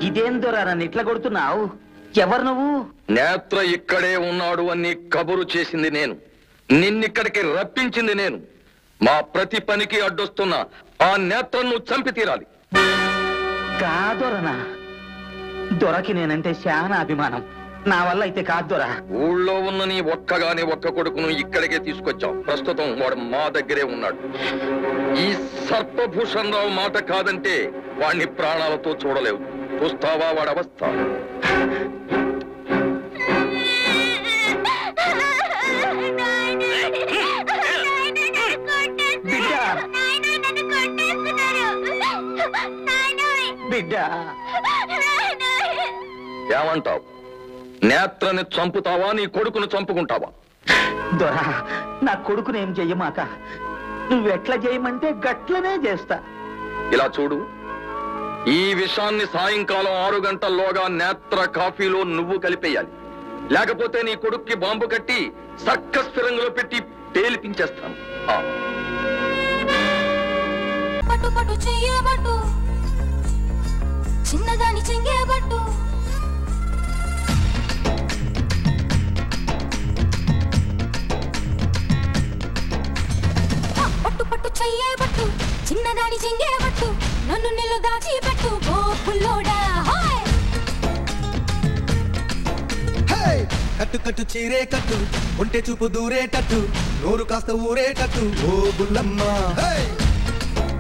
ఇదేం దొరా నన్ను ఇట్లా కొడుతున్నావు? ఎవరు నువ్వు? నేత్ర ఇక్కడే ఉన్నాడు అని కబురు చేసింది నేను, నిన్నిక్కడికి రప్పించింది నేను. మా ప్రతి పనికి అడ్డొస్తున్న ఆ నేత్రను చంపి తీరాలి. కాదొరనా, దొరకి నేనంటే చాలా అభిమానం. నా వల్ల అయితే కాదు దొరా. ఊళ్ళో ఉన్న నీ ఒక్క కొడుకును ఇక్కడికే తీసుకొచ్చాం. ప్రస్తుతం వాడు మా దగ్గరే ఉన్నాడు. ఈ సర్పభూషణ్ రావు మాట కాదంటే వాణ్ణి ప్రాణాలతో చూడలేవు. చూస్తావా వాడి అవస్థ? ఏమంటావు? నేత్రని చంపుతావా, నీ కొడుకును చంపుకుంటావా? దొరా, నా కొడుకుని ఏం చెయ్యమాక. నువ్వెట్లా చేయమంటే గట్లనే చేస్తా. ఇలా చూడు, ఈ విషాన్ని సాయంకాలం 6 గంటల్లోగా నేత్ర కాఫీలో నువ్వు కలిపేయాలి. లేకపోతే నీ కొడుక్కి బాంబు కట్టి సర్కస్ ఫిరంగులో పెట్టి పేలిపించేస్తాను. పట్టు పట్టు చెయ్యబట్టు, చిన్నదాని చెంగేబట్టు, పట్టు పట్టు చెయ్యబట్టు, చిన్నదాని చెంగేబట్టు, నన్ను నిల్లు దాచిపెట్టు ఓ పుల్లోడా. కట్టు కట్టు చీరే కట్టు, ఉంటే చూపు దూరేటట్టు, నోరు కాస్త ఊరేటట్టు ఓ బుల్లమ్మ.